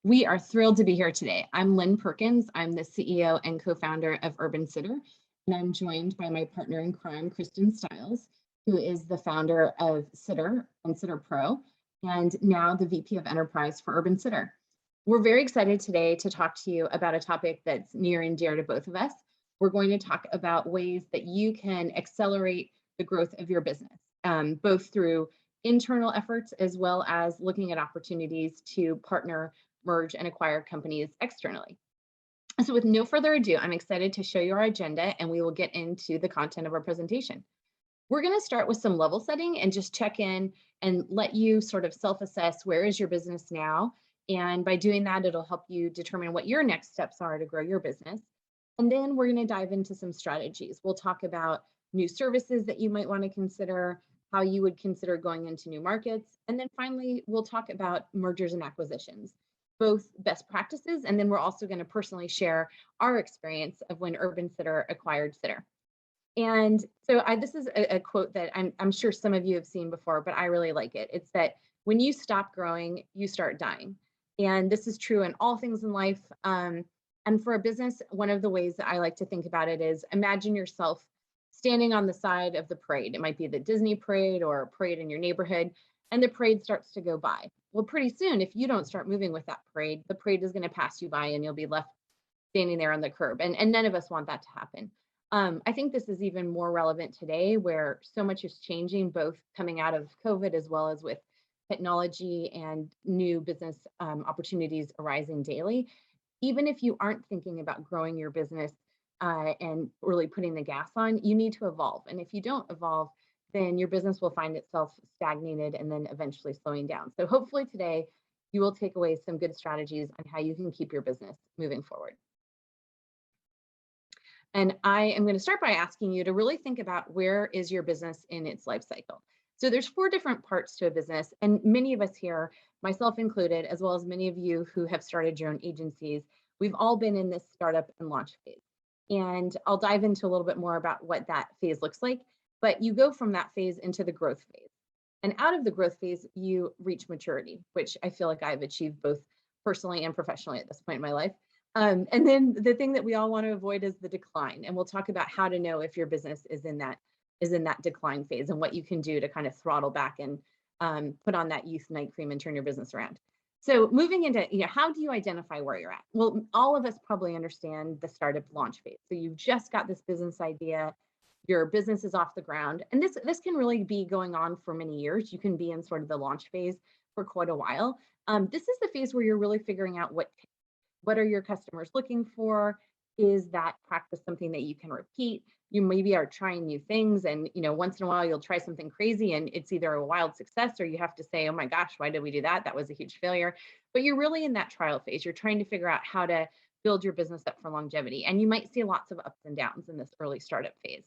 We are thrilled to be here today. I'm Lynn Perkins. I'm the CEO and co-founder of UrbanSitter, and I'm joined by my partner in crime, Kristen Stiles, who is the founder of Sitter and Sitter Pro, and now the VP of Enterprise for UrbanSitter. We're very excited today to talk to you about a topic that's near and dear to both of us. We're going to talk about ways that you can accelerate the growth of your business, both through internal efforts as well as looking at opportunities to partner, merge, and acquire companies externally. So with no further ado, I'm excited to show you our agenda and we will get into the content of our presentation. We're going to start with some level setting and just check in and let you sort of self-assess where is your business now. And by doing that, it'll help you determine what your next steps are to grow your business. And then we're going to dive into some strategies. We'll talk about new services that you might want to consider, how you would consider going into new markets. And then finally, we'll talk about mergers and acquisitions, both best practices, and then we're also going to personally share our experience of when UrbanSitter acquired Sitter. And so this is a quote that I'm sure some of you have seen before, but I really like it. It's that when you stop growing, you start dying. And this is true in all things in life. And for a business, one of the ways that I like to think about it is imagine yourself standing on the side of the parade. It might be the Disney parade or a parade in your neighborhood, and the parade starts to go by. Well, pretty soon, if you don't start moving with that parade, the parade is going to pass you by and you'll be left standing there on the curb. And none of us want that to happen. I think this is even more relevant today where so much is changing, both coming out of COVID as well as with technology and new business opportunities arising daily. Even if you aren't thinking about growing your business and really putting the gas on, you need to evolve. And if you don't evolve, then your business will find itself stagnated and then eventually slowing down. So hopefully today you will take away some good strategies on how you can keep your business moving forward. And I am going to start by asking you to really think about where is your business in its life cycle. So there's 4 different parts to a business, and many of us here, myself included, as well as many of you who have started your own agencies, we've all been in this startup and launch phase. And I'll dive into a little bit more about what that phase looks like. But you go from that phase into the growth phase. And out of the growth phase, you reach maturity, which I feel like I've achieved both personally and professionally at this point in my life. And then the thing that we all want to avoid is the decline. And we'll talk about how to know if your business is in that decline phase and what you can do to kind of throttle back and put on that youth night cream and turn your business around. So moving into, how do you identify where you're at? Well, all of us probably understand the startup launch phase. So you've just got this business idea. Your business is off the ground. And this can really be going on for many years. You can be in sort of the launch phase for quite a while. This is the phase where you're really figuring out what are your customers looking for? Is that practice something that you can repeat? You maybe are trying new things and once in a while you'll try something crazy and it's either a wild success or you have to say, oh my gosh, why did we do that? That was a huge failure. But you're really in that trial phase. You're trying to figure out how to build your business up for longevity. And you might see lots of ups and downs in this early startup phase.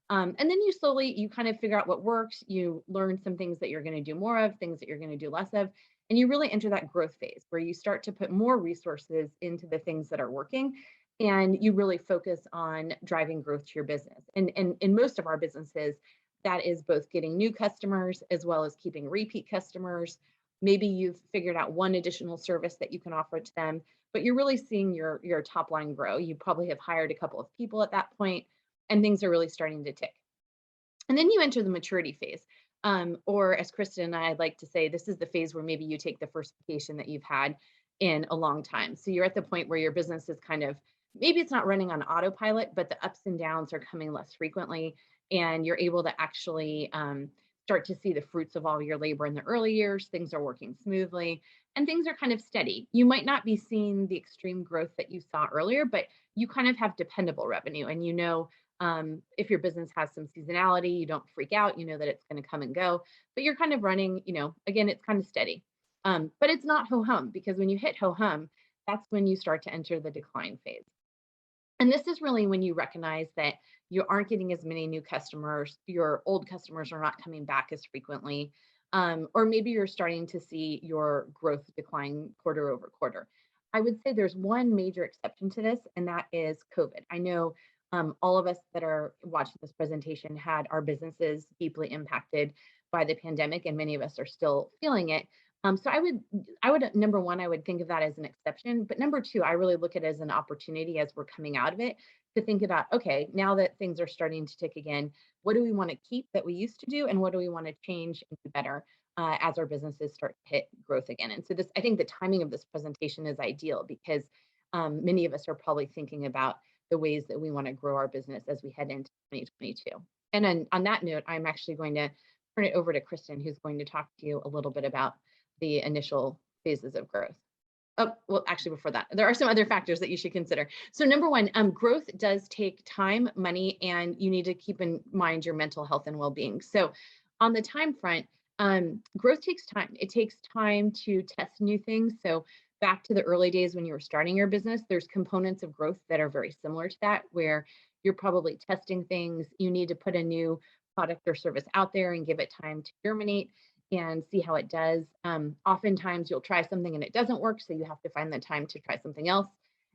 And then you kind of figure out what works. You learn some things that you're going to do more of, things that you're going to do less of. And you really enter that growth phase where you start to put more resources into the things that are working. And you really focus on driving growth to your business. And in most of our businesses, that is both getting new customers as well as keeping repeat customers. Maybe you've figured out one additional service that you can offer to them, but you're really seeing your top line grow. You probably have hired a couple of people at that point, and things are really starting to tick. And then you enter the maturity phase. Or as Kristen and I like to say, this is the phase where maybe you take the first vacation that you've had in a long time. So you're at the point where your business is kind of, maybe it's not running on autopilot, but the ups and downs are coming less frequently. And you're able to actually start to see the fruits of all your labor in the early years. Things are working smoothly and things are kind of steady. You might not be seeing the extreme growth that you saw earlier, but you kind of have dependable revenue. And if your business has some seasonality, you don't freak out, you know that it's going to come and go, but you're kind of running, again, it's kind of steady. But it's not ho-hum, because when you hit ho-hum, that's when you start to enter the decline phase. And this is really when you recognize that you aren't getting as many new customers, your old customers are not coming back as frequently, or maybe you're starting to see your growth decline quarter over quarter. I would say there's one major exception to this, and that is COVID. I know all of us that are watching this presentation had our businesses deeply impacted by the pandemic, and many of us are still feeling it. So I would number one, I would think of that as an exception. But number two, I really look at it as an opportunity as we're coming out of it to think about, okay, now that things are starting to tick again, what do we want to keep that we used to do, and what do we want to change and do better as our businesses start to hit growth again? And so this, I think, the timing of this presentation is ideal because many of us are probably thinking about the ways that we want to grow our business as we head into 2022. And then on that note, I'm actually going to turn it over to Kristen, who's going to talk to you a little bit about the initial phases of growth. Oh, well, actually, before that, there are some other factors that you should consider. So number one, growth does take time, money, and you need to keep in mind your mental health and well-being. So on the time front, growth takes time. It takes time to test new things. So back to the early days when you were starting your business, there's components of growth that are very similar to that, where you're probably testing things. You need to put a new product or service out there and give it time to germinate and see how it does. Oftentimes you'll try something and it doesn't work, so you have to find the time to try something else.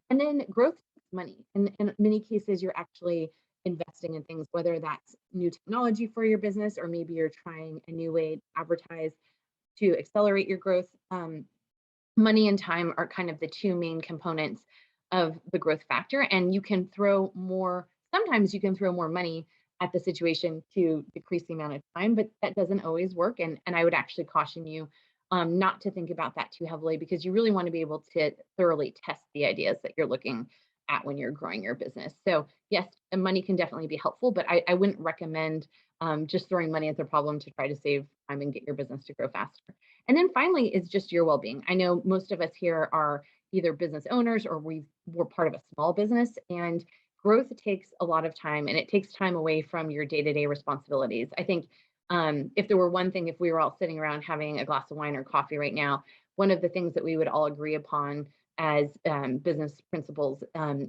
And then growth takes money. And in many cases, you're actually investing in things, whether that's new technology for your business, or maybe you're trying a new way to advertise to accelerate your growth. Money and time are kind of the two main components of the growth factor. And sometimes you can throw more money at the situation to decrease the amount of time, but that doesn't always work. And I would actually caution you not to think about that too heavily, because you really want to be able to thoroughly test the ideas that you're looking at when you're growing your business. So yes, money can definitely be helpful, but I wouldn't recommend just throwing money at the problem to try to save time and get your business to grow faster. And then finally is just your well-being. I know most of us here are either business owners or we're part of a small business, and growth takes a lot of time, and it takes time away from your day-to-day responsibilities. I think if there were one thing, if we were all sitting around having a glass of wine or coffee right now, one of the things that we would all agree upon as business principles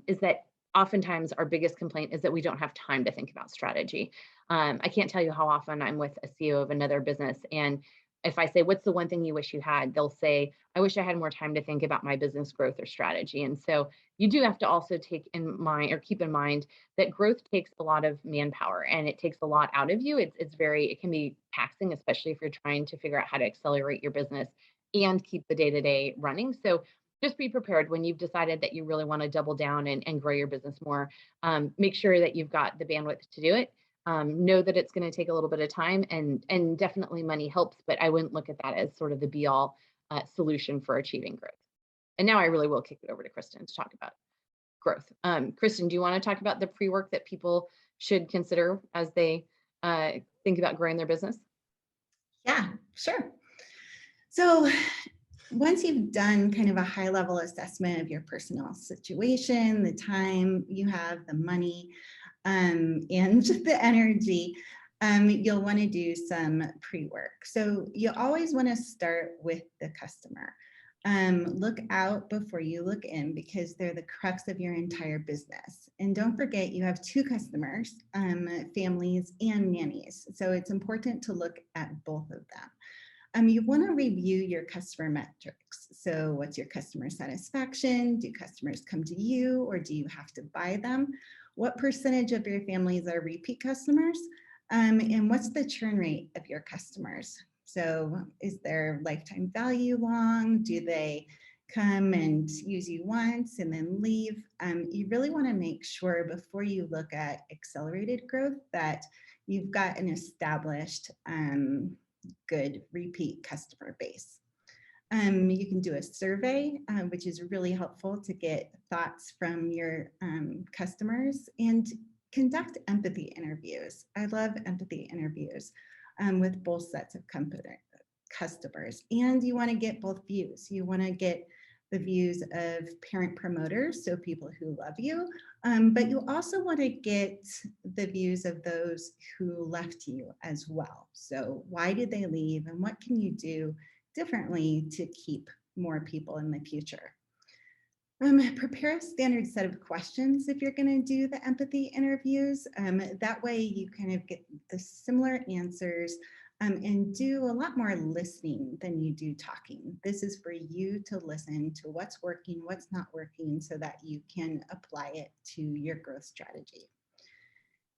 is that oftentimes our biggest complaint is that we don't have time to think about strategy. I can't tell you how often I'm with a CEO of another business, and if I say, what's the one thing you wish you had? They'll say, I wish I had more time to think about my business growth or strategy. And so you do have to also keep in mind that growth takes a lot of manpower and it takes a lot out of you. It can be taxing, especially if you're trying to figure out how to accelerate your business and keep the day-to-day running. So just be prepared when you've decided that you really want to double down and grow your business more. Make sure that you've got the bandwidth to do it. Know that it's going to take a little bit of time, and definitely money helps, but I wouldn't look at that as sort of the be all solution for achieving growth. And now I really will kick it over to Kristen to talk about growth. Kristen, do you want to talk about the pre-work that people should consider as they think about growing their business? Yeah, sure. So once you've done kind of a high level assessment of your personal situation, the time you have, the money, and the energy, you'll want to do some pre-work. So you always want to start with the customer. Look out before you look in, because they're the crux of your entire business. And don't forget, you have two customers, families and nannies. So it's important to look at both of them. You want to review your customer metrics. So what's your customer satisfaction? Do customers come to you, or do you have to buy them? What percentage of your families are repeat customers? And what's the churn rate of your customers? So is their lifetime value long? Do they come and use you once and then leave? You really want to make sure before you look at accelerated growth that you've got an established good repeat customer base. You can do a survey, which is really helpful to get thoughts from your customers, and conduct empathy interviews. I love empathy interviews with both sets of customers. And you want to get both views. You want to get the views of parent promoters, so people who love you, but you also want to get the views of those who left you as well. So why did they leave, and what can you do differently to keep more people in the future? Prepare a standard set of questions if you're going to do the empathy interviews. That way you kind of get the similar answers and do a lot more listening than you do talking. This is for you to listen to what's working, what's not working, so that you can apply it to your growth strategy.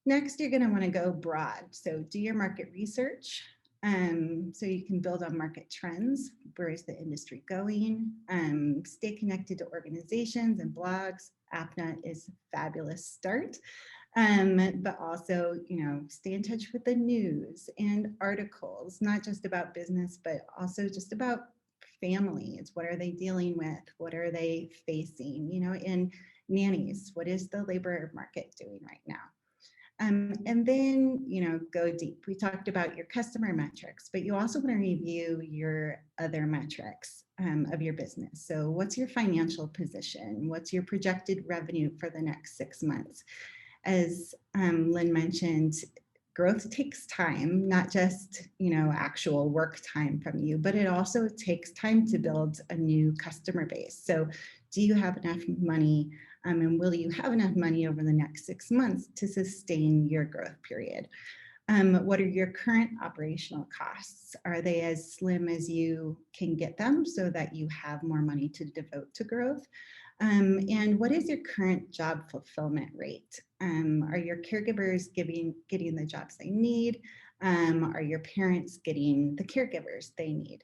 Next, you're going to want to go broad. So do your market research. So you can build on market trends. Where is the industry going? Stay connected to organizations and blogs. AppNet is a fabulous start. But also, stay in touch with the news and articles, not just about business, but also just about families. What are they dealing with? What are they facing? And nannies, what is the labor market doing right now? And then, go deep. We talked about your customer metrics, but you also want to review your other metrics of your business. So what's your financial position? What's your projected revenue for the next 6 months? As Lynn mentioned, growth takes time, not just, actual work time from you, but it also takes time to build a new customer base. So do you have enough money, and will you have enough money over the next 6 months to sustain your growth period? What are your current operational costs? Are they as slim as you can get them so that you have more money to devote to growth? And what is your current job fulfillment rate? Are your caregivers getting the jobs they need? Are your parents getting the caregivers they need?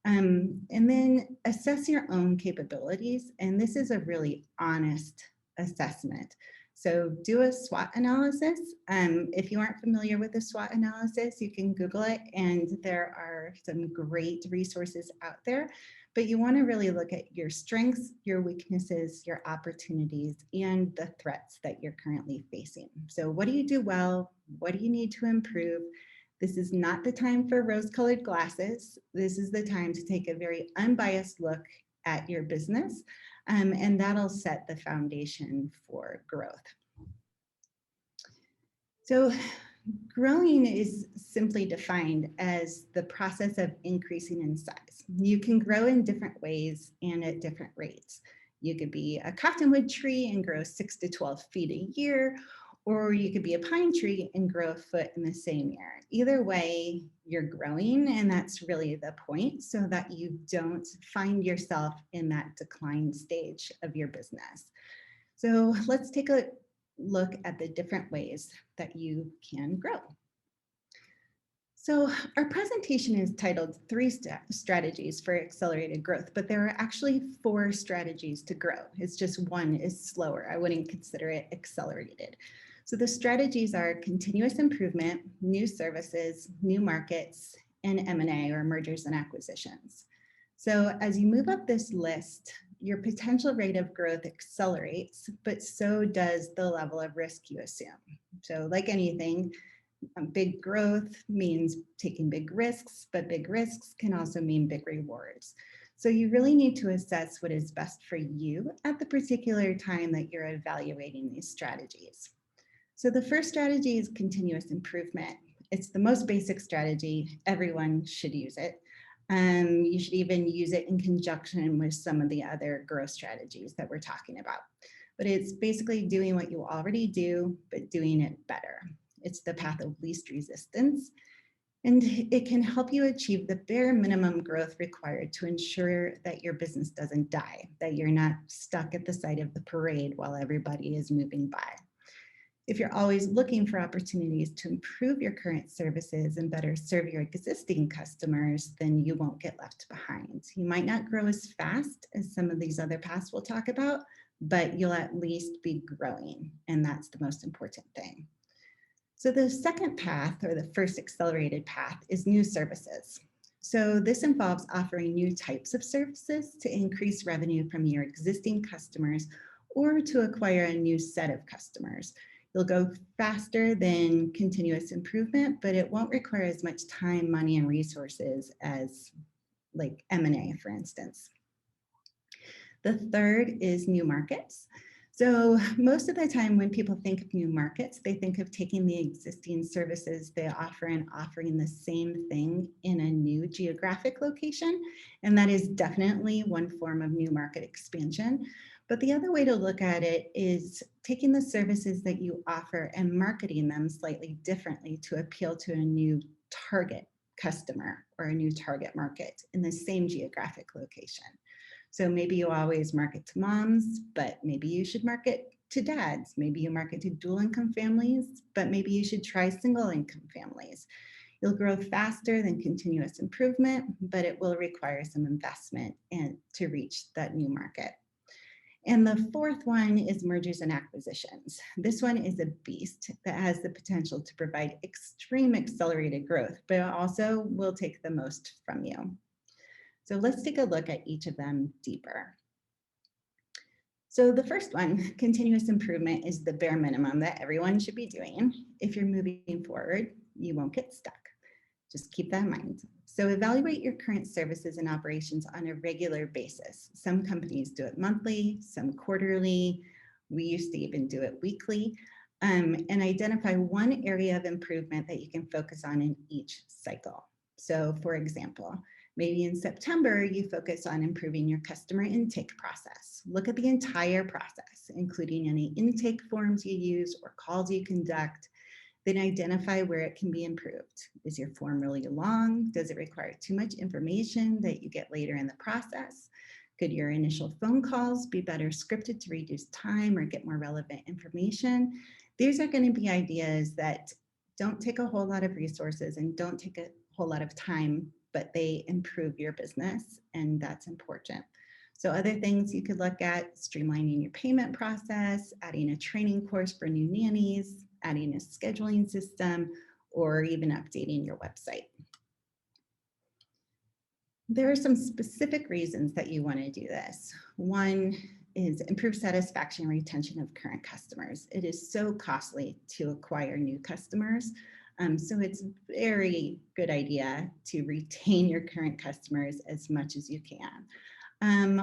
And then assess your own capabilities. And this is a really honest assessment. So do a SWOT analysis. If you aren't familiar with the SWOT analysis, you can Google it, and there are some great resources out there. But you want to really look at your strengths, your weaknesses, your opportunities, and the threats that you're currently facing. So what do you do well? What do you need to improve? This is not the time for rose-colored glasses. This is the time to take a very unbiased look at your business, and that'll set the foundation for growth. So growing is simply defined as the process of increasing in size. You can grow in different ways and at different rates. You could be a cottonwood tree and grow 6 to 12 feet a year, or you could be a pine tree and grow a foot in the same year. Either way, you're growing, and that's really the point, so that you don't find yourself in that decline stage of your business. So let's take a look at the different ways that you can grow. So our presentation is titled 3 strategies for accelerated growth, but there are actually 4 strategies to grow. It's just one is slower. I wouldn't consider it accelerated. So the strategies are continuous improvement, new services, new markets, and M&A, or mergers and acquisitions. So as you move up this list, your potential rate of growth accelerates, but so does the level of risk you assume. So like anything, big growth means taking big risks, but big risks can also mean big rewards. So you really need to assess what is best for you at the particular time that you're evaluating these strategies. So the first strategy is continuous improvement. It's the most basic strategy. Everyone should use it. You should even use it in conjunction with some of the other growth strategies that we're talking about. But it's basically doing what you already do, but doing it better. It's the path of least resistance, and it can help you achieve the bare minimum growth required to ensure that your business doesn't die, that you're not stuck at the side of the parade while everybody is moving by. If you're always looking for opportunities to improve your current services and better serve your existing customers, then you won't get left behind. You might not grow as fast as some of these other paths we'll talk about, but you'll at least be growing, and that's the most important thing. So the second path, or the first accelerated path, is new services. So this involves offering new types of services to increase revenue from your existing customers or to acquire a new set of customers. You'll go faster than continuous improvement, but it won't require as much time, money, and resources as like M&A, for instance. The third is new markets. So most of the time when people think of new markets, they think of taking the existing services they offer and offering the same thing in a new geographic location. And that is definitely one form of new market expansion. But the other way to look at it is taking the services that you offer and marketing them slightly differently to appeal to a new target customer or a new target market in the same geographic location. So maybe you always market to moms, but maybe you should market to dads. Maybe you market to dual income families, but maybe you should try single income families. You'll grow faster than continuous improvement, but it will require some investment to reach that new market. And the fourth one is mergers and acquisitions. This one is a beast that has the potential to provide extreme accelerated growth, but also will take the most from you. So let's take a look at each of them deeper. So the first one, continuous improvement, is the bare minimum that everyone should be doing. If you're moving forward, you won't get stuck. Just keep that in mind. So evaluate your current services and operations on a regular basis. Some companies do it monthly, some quarterly. We used to even do it weekly. And identify one area of improvement that you can focus on in each cycle. So for example, maybe in September, you focus on improving your customer intake process. Look at the entire process, including any intake forms you use or calls you conduct. Then identify where it can be improved. Is your form really long? Does it require too much information that you get later in the process? Could your initial phone calls be better scripted to reduce time or get more relevant information? These are going to be ideas that don't take a whole lot of resources and don't take a whole lot of time, but they improve your business, and that's important. So other things you could look at: streamlining your payment process, adding a training course for new nannies, adding a scheduling system, or even updating your website. There are some specific reasons that you want to do this. One is improve satisfaction and retention of current customers. It is so costly to acquire new customers. So it's a very good idea to retain your current customers as much as you can.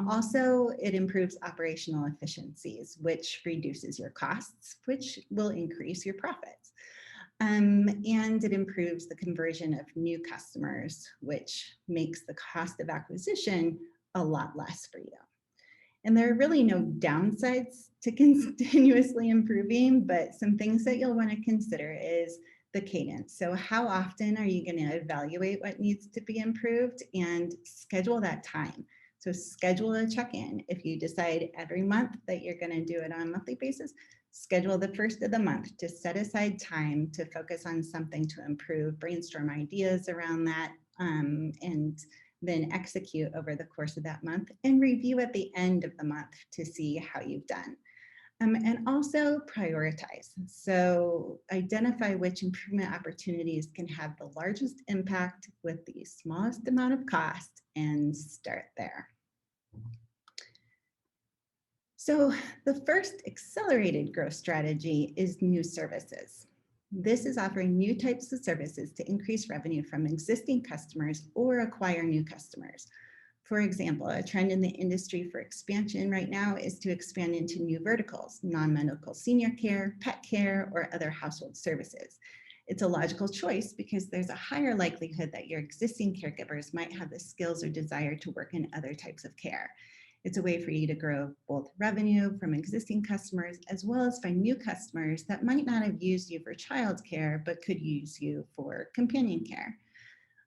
Also, it improves operational efficiencies, which reduces your costs, which will increase your profits. And it improves the conversion of new customers, which makes the cost of acquisition a lot less for you. And there are really no downsides to continuously improving, but some things that you'll want to consider is the cadence. So how often are you going to evaluate what needs to be improved, and schedule that time? So schedule a check-in. If you decide every month that you're going to do it on a monthly basis, schedule the first of the month to set aside time to focus on something to improve, brainstorm ideas around that, and then execute over the course of that month, and review at the end of the month to see how you've done. And also prioritize. So identify which improvement opportunities can have the largest impact with the smallest amount of cost, and start there. So the first accelerated growth strategy is new services. This is offering new types of services to increase revenue from existing customers or acquire new customers. For example, a trend in the industry for expansion right now is to expand into new verticals: non-medical senior care, pet care, or other household services. It's a logical choice because there's a higher likelihood that your existing caregivers might have the skills or desire to work in other types of care. It's a way for you to grow both revenue from existing customers as well as find new customers that might not have used you for childcare but could use you for companion care.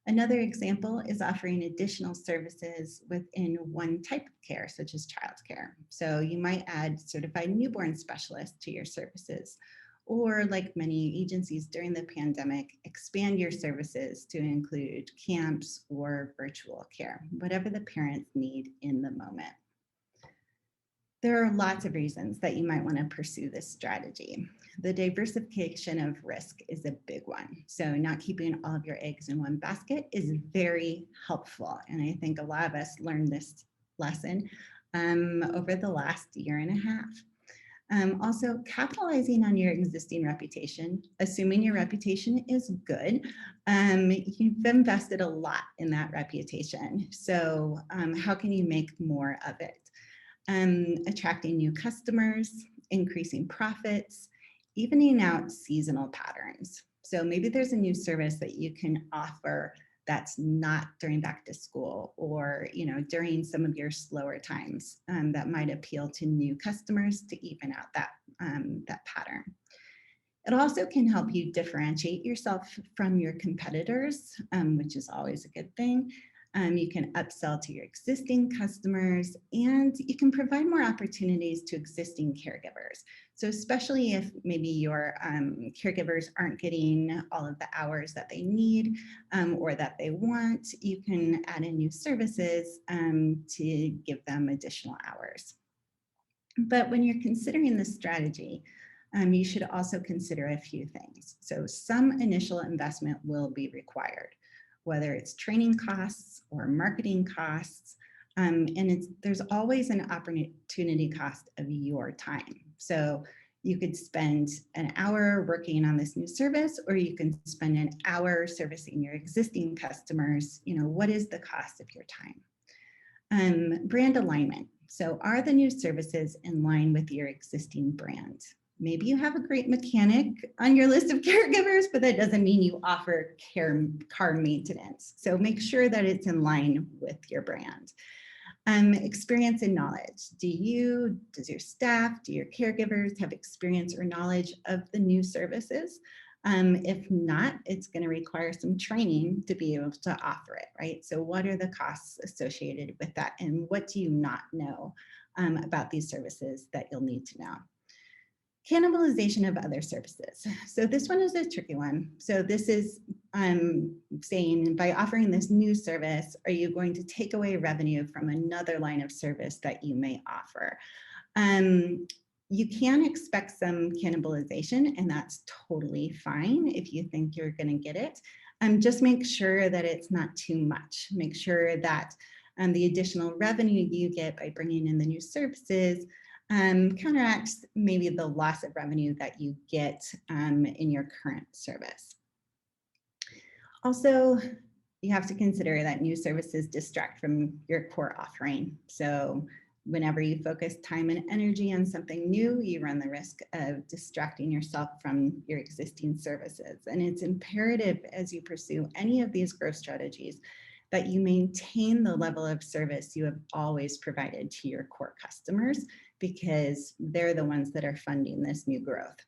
Another example is offering additional services within one type of care, such as childcare. So you might add certified newborn specialists to your services, or like many agencies during the pandemic, expand your services to include camps or virtual care, whatever the parents need in the moment. There are lots of reasons that you might want to pursue this strategy. The diversification of risk is a big one. So not keeping all of your eggs in one basket is very helpful. And I think a lot of us learned this lesson over the last year and a half. Also, capitalizing on your existing reputation, assuming your reputation is good, you've invested a lot in that reputation. So how can you make more of it? Attracting new customers, increasing profits, evening out seasonal patterns. So maybe there's a new service that you can offer that's not during back to school, or during some of your slower times, that might appeal to new customers to even out that pattern. It also can help you differentiate yourself from your competitors, which is always a good thing. You can upsell to your existing customers, and you can provide more opportunities to existing caregivers. So especially if maybe your caregivers aren't getting all of the hours that they need or that they want, you can add in new services to give them additional hours. But when you're considering this strategy, you should also consider a few things. So some initial investment will be required, whether it's training costs or marketing costs. There's always an opportunity cost of your time. So you could spend an hour working on this new service, or you can spend an hour servicing your existing customers. What is the cost of your time? Brand alignment. So are the new services in line with your existing brand? Maybe you have a great mechanic on your list of caregivers, but that doesn't mean you offer car maintenance. So make sure that it's in line with your brand. Experience and knowledge. Does your staff, do your caregivers have experience or knowledge of the new services? If not, it's going to require some training to be able to offer it, right? So what are the costs associated with that? And what do you not know about these services that you'll need to know? Cannibalization of other services. So this one is a tricky one. So this is saying, by offering this new service, are you going to take away revenue from another line of service that you may offer? You can expect some cannibalization, and that's totally fine if you think you're going to get it. Just make sure that it's not too much. Make sure that the additional revenue you get by bringing in the new services counteracts maybe the loss of revenue that you get in your current service. Also, you have to consider that new services distract from your core offering. So whenever you focus time and energy on something new, you run the risk of distracting yourself from your existing services. And it's imperative as you pursue any of these growth strategies that you maintain the level of service you have always provided to your core customers, because they're the ones that are funding this new growth.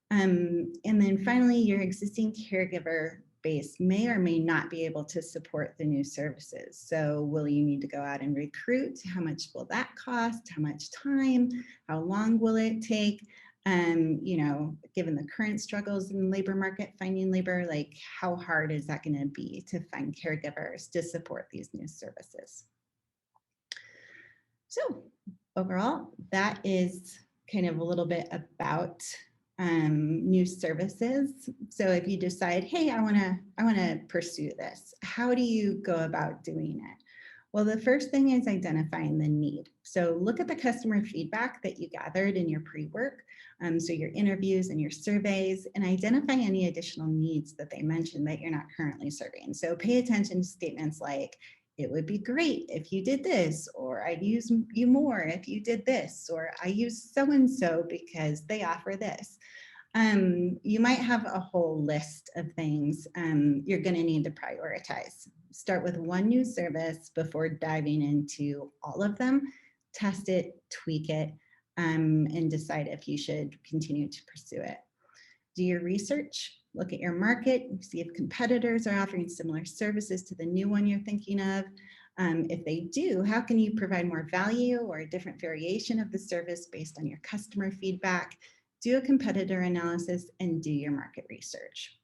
And then finally, your existing caregiver base may or may not be able to support the new services. So will you need to go out and recruit? How much will that cost? How much time? How long will it take? Given the current struggles in the labor market, finding labor, like how hard is that going to be to find caregivers to support these new services? So overall, that is kind of a little bit about new services. So if you decide, hey, I want to pursue this, how do you go about doing it? Well, the first thing is identifying the need. So look at the customer feedback that you gathered in your pre-work, so your interviews and your surveys, and identify any additional needs that they mentioned that you're not currently serving. So pay attention to statements like, it would be great if you did this, or I'd use you more if you did this, or I use so-and-so because they offer this. You might have a whole list of things you're going to need to prioritize. Start with one new service before diving into all of them. Test it, tweak it, and decide if you should continue to pursue it. Do your research, look at your market, see if competitors are offering similar services to the new one you're thinking of. If they do, how can you provide more value or a different variation of the service based on your customer feedback? Do a competitor analysis and do your market research.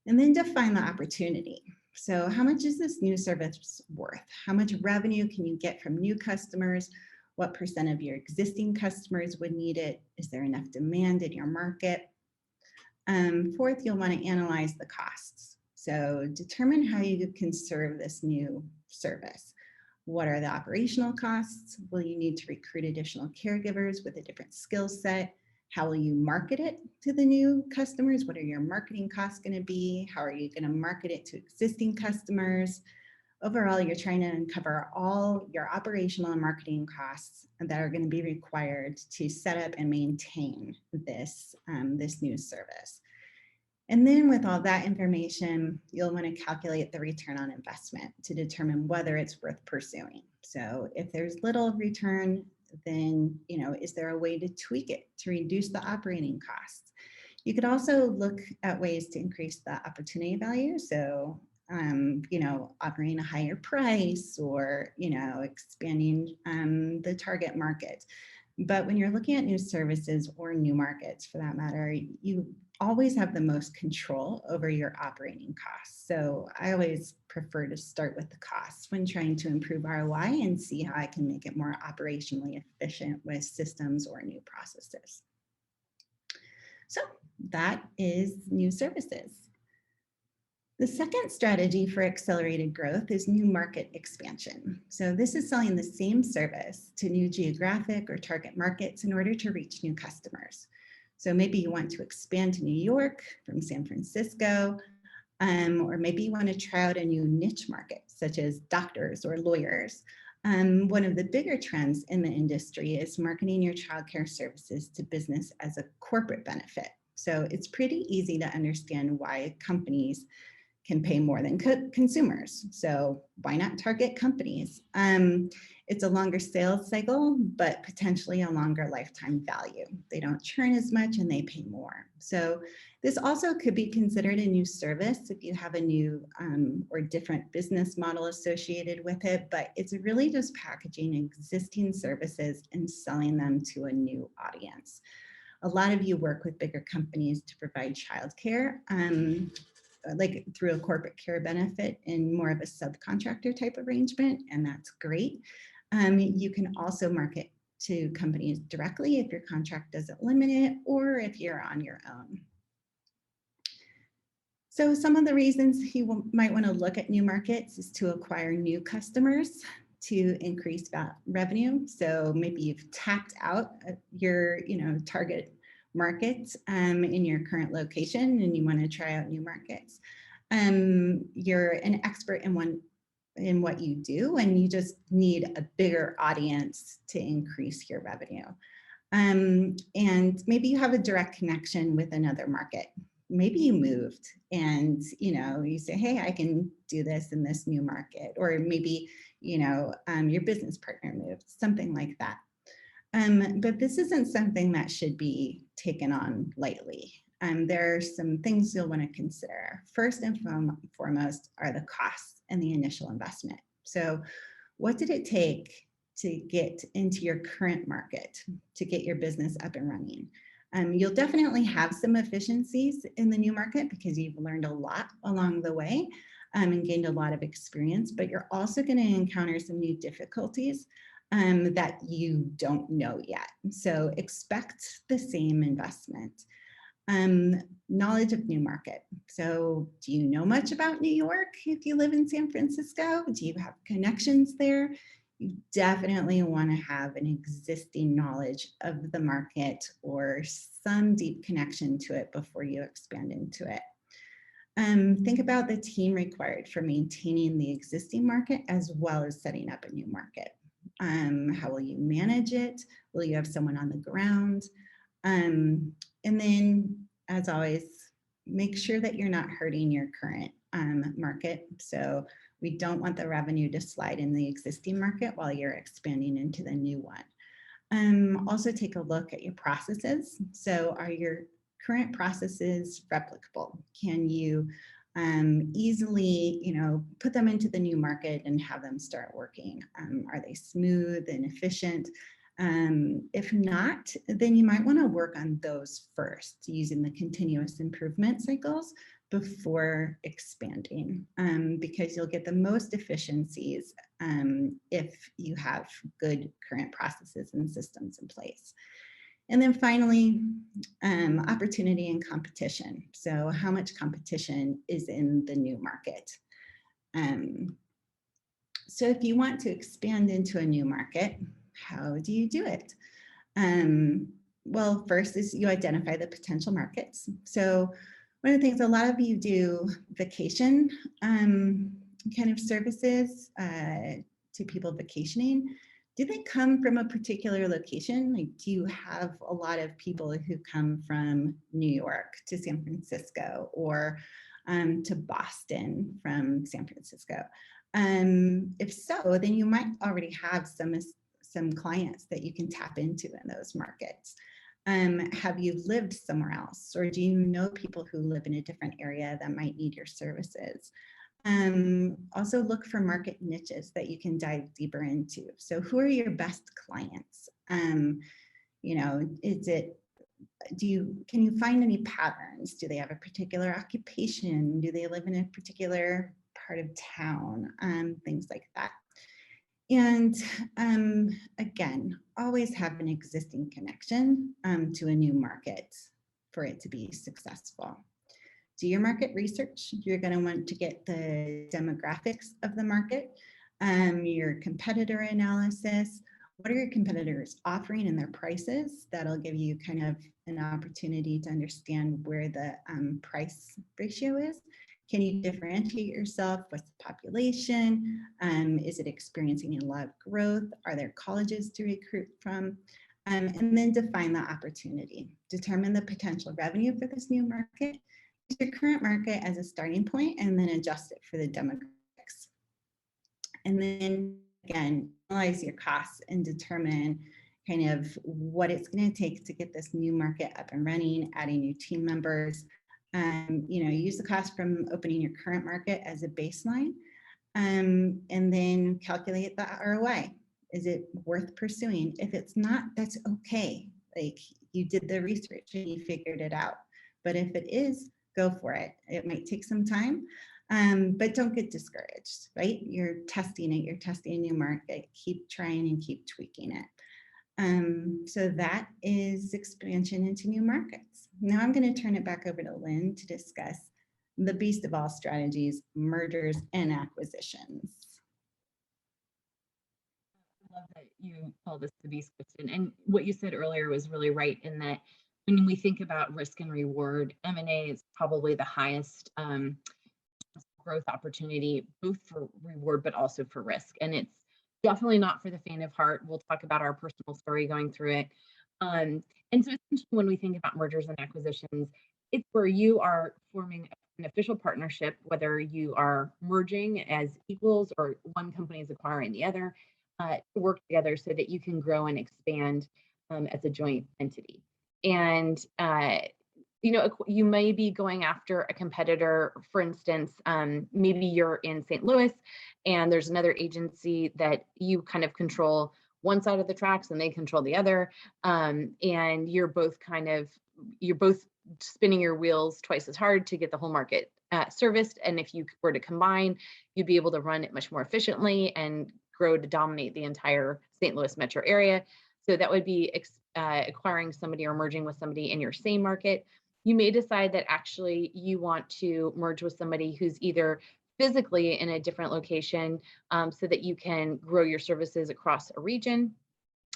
And then define the opportunity. So how much is this new service worth? How much revenue can you get from new customers? What % of your existing customers would need it? Is there enough demand in your market? Fourth, you'll want to analyze the costs. So determine how you can serve this new service. What are the operational costs? Will you need to recruit additional caregivers with a different skill set? How will you market it to the new customers? What are your marketing costs going to be? How are you going to market it to existing customers? Overall, you're trying to uncover all your operational and marketing costs that are going to be required to set up and maintain this, this new service. And then with all that information, you'll want to calculate the return on investment to determine whether it's worth pursuing. So if there's little return, then, is there a way to tweak it to reduce the operating costs? You could also look at ways to increase the opportunity value. So offering a higher price or, expanding the target market. But when you're looking at new services or new markets for that matter, you always have the most control over your operating costs. So I always prefer to start with the costs when trying to improve ROI and see how I can make it more operationally efficient with systems or new processes. So that is new services. The second strategy for accelerated growth is new market expansion. So this is selling the same service to new geographic or target markets in order to reach new customers. So maybe you want to expand to New York from San Francisco, or maybe you want to try out a new niche market, such as doctors or lawyers. One of the bigger trends in the industry is marketing your childcare services to business as a corporate benefit. So it's pretty easy to understand why companies can pay more than consumers. So why not target companies? It's a longer sales cycle, but potentially a longer lifetime value. They don't churn as much and they pay more. So this also could be considered a new service if you have a new or different business model associated with it, but it's really just packaging existing services and selling them to a new audience. A lot of you work with bigger companies to provide childcare, like through a corporate care benefit in more of a subcontractor type arrangement, and that's great. You can also market to companies directly if your contract doesn't limit it or if you're on your own. So some of the reasons you might want to look at new markets is to acquire new customers, to increase revenue. So maybe you've tapped out your target markets in your current location and you want to try out new markets. You're an expert in what you do and you just need a bigger audience to increase your revenue. And maybe you have a direct connection with another market. Maybe you moved and you say, hey, I can do this in this new market, or maybe your business partner moved, something like that. But this isn't something that should be taken on lightly. There are some things you'll want to consider. First and foremost are the costs and the initial investment. So what did it take to get into your current market, to get your business up and running? You'll definitely have some efficiencies in the new market because you've learned a lot along the way and gained a lot of experience, but you're also going to encounter some new difficulties that you don't know yet. So expect the same investment. Knowledge of new market. So do you know much about New York if you live in San Francisco? Do you have connections there? You definitely want to have an existing knowledge of the market or some deep connection to it before you expand into it. Think about the team required for maintaining the existing market as well as setting up a new market. How will you manage it? Will you have someone on the ground? And then, as always, make sure that you're not hurting your current market. So we don't want the revenue to slide in the existing market while you're expanding into the new one. Also take a look at your processes. So are your current processes replicable? Can you easily, put them into the new market and have them start working? Are they smooth and efficient? If not, then you might want to work on those first using the continuous improvement cycles before expanding, because you'll get the most efficiencies if you have good current processes and systems in place. And then finally, opportunity and competition. So how much competition is in the new market? So if you want to expand into a new market, how do you do it? Well, first is you identify the potential markets. So one of the things a lot of you do vacation kind of services to people vacationing. Do they come from a particular location? Like, do you have a lot of people who come from New York to San Francisco or to Boston from San Francisco? If so, then you might already have some clients that you can tap into in those markets. Have you lived somewhere else, or do you know people who live in a different area that might need your services? Also look for market niches that you can dive deeper into. So who are your best clients? You know, can you find any patterns? Do they have a particular occupation? Do they live in a particular part of town? Things like that. And again, always have an existing connection to a new market for it to be successful. Do your market research. You're going to want to get the demographics of the market, your competitor analysis. What are your competitors offering in their prices? That'll give you kind of an opportunity to understand where the price ratio is. Can you differentiate yourself? What's the population? Is it experiencing a lot of growth? Are there colleges to recruit from? And then define the opportunity. Determine the potential revenue for this new market. Use your current market as a starting point and then adjust it for the demographics. And then again, analyze your costs and determine kind of what it's going to take to get this new market up and running, adding new team members. You know, use the cost from opening your current market as a baseline, and then calculate the ROI. Is it worth pursuing? If it's not, that's okay. Like, you did the research and you figured it out. But if it is, go for it. It might take some time, but don't get discouraged, right? You're testing it, you're testing a new market. Keep trying and keep tweaking it. So that is expansion into new markets. Now I'm going to turn it back over to Lynn to discuss the beast of all strategies, mergers and acquisitions. I love that you call this the beast, Kristen. And what you said earlier was really right in that when we think about risk and reward, M&A is probably the highest growth opportunity, both for reward, but also for risk. And it's definitely not for the faint of heart. We'll talk about our personal story going through it. And so essentially when we think about mergers and acquisitions, it's where you are forming an official partnership, whether you are merging as equals or one company is acquiring the other, to work together so that you can grow and expand as a joint entity. And you know, you may be going after a competitor. For instance, maybe you're in St. Louis and there's another agency that you kind of control one side of the tracks and they control the other. And you're both spinning your wheels twice as hard to get the whole market serviced. And if you were to combine, you'd be able to run it much more efficiently and grow to dominate the entire St. Louis metro area. So that would be acquiring somebody or merging with somebody in your same market. You may decide that actually you want to merge with somebody who's either physically in a different location so that you can grow your services across a region.